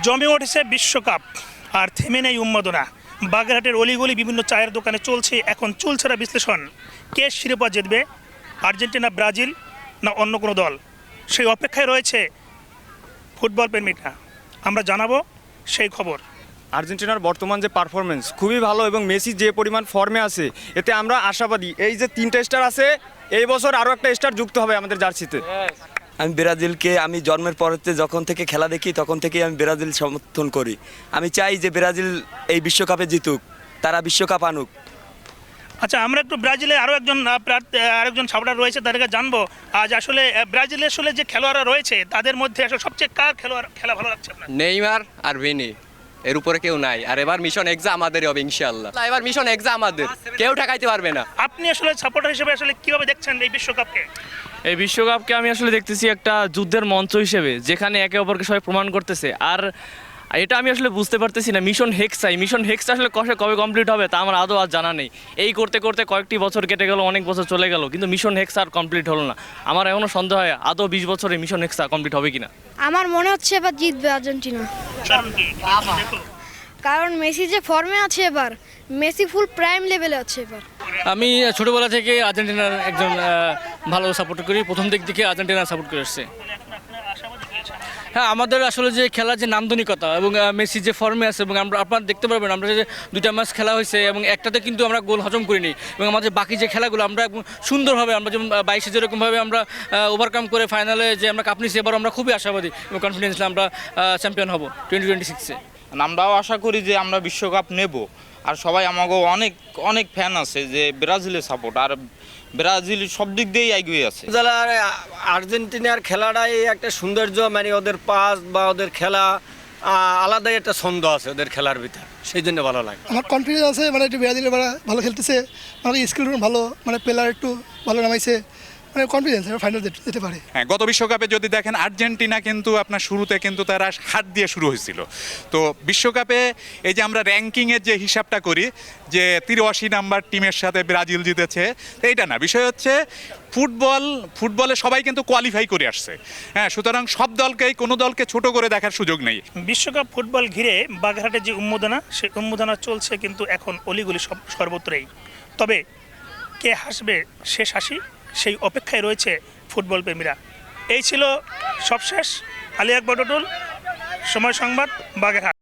জমে উঠেছে বিশ্বকাপ আর থেমে নেই উন্মাদনা। বাগেরহাটের অলিগলি বিভিন্ন চায়ের দোকানে চলছে এখন চুলছেরা বিশ্লেষণ। কে শিরোপা জিতবে, আর্জেন্টিনা, ব্রাজিল না অন্য কোনো দল? সেই অপেক্ষায় রয়েছে ফুটবল প্রেমীরা। আমরা জানাবো সেই খবর। আর্জেন্টিনার বর্তমান যে পারফরমেন্স খুবই ভালো এবং মেসি যে পরিমাণ ফর্মে আছে এতে আমরা আশাবাদী। এই যে 3টে স্টার আছে, এই বছর আরও একটা স্টার যুক্ত হবে আমাদের জার্সিতে। আমি ব্রাজিলকে আমি জন্মের পরেতে যখন থেকে খেলা দেখি তখন থেকেই আমি ব্রাজিল সমর্থন করি। আমি চাই যে ব্রাজিল এই বিশ্বকাপে জিতুক, তারা বিশ্বকাপ আনুক। আচ্ছা, আমরা একটু ব্রাজিলে আরেকজন সাপোর্টার রয়েছে, তাদেরকে জানবো আজ আসলে ব্রাজিলে আসলে যে খেলোয়াড়রা রয়েছে তাদের মধ্যে আসলে সবচেয়ে কার খেলা ভালো লাগছে আপনার? নেইমার আর ভিনি, এর উপরে কেউ নাই। আর এবার মিশন এক্সা আমাদেরই হবে ইনশাআল্লাহ। এবার মিশন এক্সা আমাদের, কেউ ঠেকাইতে পারবে না। আপনি আসলে সাপোর্টার হিসেবে আসলে কিভাবে দেখছেন এই বিশ্বকাপকে? এই বিশ্বকাপকে আমি আসলে দেখতেছি একটা যুদ্ধের মঞ্চ হিসেবে, যেখানে একে অপরকে সবাই প্রমাণ করতেছে। আর এটা আমি আসলে বুঝতে পারতেছি না মিশন হেক্সা আসলে কবে কমপ্লিট হবে তা আমার আদৌ আর জানা নেই। এই করতে করতে কয়েকটি বছর কেটে গেল, অনেক বছর চলে গেল, কিন্তু মিশন হেক্সা আর কমপ্লিট হলো না। আমার এখনও সন্দেহ হয় আদৌ 20 বছরে মিশন হেক্সা কমপ্লিট হবে কিনা। আমার মনে হচ্ছে এবার জিতবে আর্জেন্টিনা, কারণ মেসি যে ফর্মে আছে এবার, মেসি ফুল প্রাইম লেভেলে আছে এবার। আমি ছোটোবেলা থেকে আর্জেন্টিনার একজন ভালো সাপোর্ট করি, প্রথম দিক থেকে আর্জেন্টিনা সাপোর্ট করে আসছে। হ্যাঁ, আমাদের আসলে যে খেলার যে নান্দনিকতা এবং মেসি যে ফর্মে আছে, এবং আপনারা দেখতে পারবেন আমরা যে 2টা ম্যাচ খেলা হয়েছে এবং একটাতে কিন্তু আমরা গোল হজম করিনি, এবং আমাদের বাকি যে খেলাগুলো আমরা সুন্দরভাবে আমরা যেমন 22-এ যেরকমভাবে আমরা ওভারকাম করে ফাইনালে যে আমরা কাপ নিচ্ছি, এবার আমরা খুবই আশাবাদী এবং কনফিডেন্স আমরা চ্যাম্পিয়ন হব 2026-এ। আমরাও আশা করি যে আমরা বিশ্বকাপ নেব। আর সবাই আমাকে অনেক অনেক ফ্যান আছে যে ব্রাজিলের সাপোর্ট, আর ব্রাজিল সব দিক দিয়েই এগিয়ে আছে। আর্জেন্টিনার খেলাটাই একটা সৌন্দর্য, মানে ওদের পাস বা ওদের খেলা আলাদাই একটা ছন্দ আছে ওদের খেলার ভিতর, সেই জন্য ভালো লাগে। আমার কনফিডেন্স আছে, মানে একটু ব্রাজিলের ভালো খেলতেছে, মানে স্কিল ভালো, মানে প্লেয়ার একটু ভালো নামাইছে, মানে কনফিডেন্স ফাইনাল যেতে পারে। হ্যাঁ, গত বিশ্বকাপে যদি দেখেন আর্জেন্টিনা কিন্তু আপনার শুরুতে কিন্তু তারা হাত দিয়ে শুরু হয়েছিল। তো বিশ্বকাপে এই যে আমরা র্যাঙ্কিংয়ের যে হিসাবটা করি যে 83 নাম্বার টিমের সাথে ব্রাজিল জিতেছে, এইটা না, বিষয় হচ্ছে ফুটবলে সবাই কিন্তু কোয়ালিফাই করে আসছে। হ্যাঁ, সুতরাং সব দলকেই কোনো দলকে ছোট করে দেখার সুযোগ নেই। বিশ্বকাপ ফুটবল ঘিরে বাগেরহাটের যে উন্মাদনা, সেই উন্মাদনা চলছে কিন্তু এখন অলিগলি সর্বত্রই। তবে কে হাসবে শেষ হাসি, সেই অপেক্ষায় রয়েছে ফুটবল প্রেমীরা। এই ছিল সবশেষ। আলী আকবর টুটুল, সময় সংবাদ, বাগেরহাট।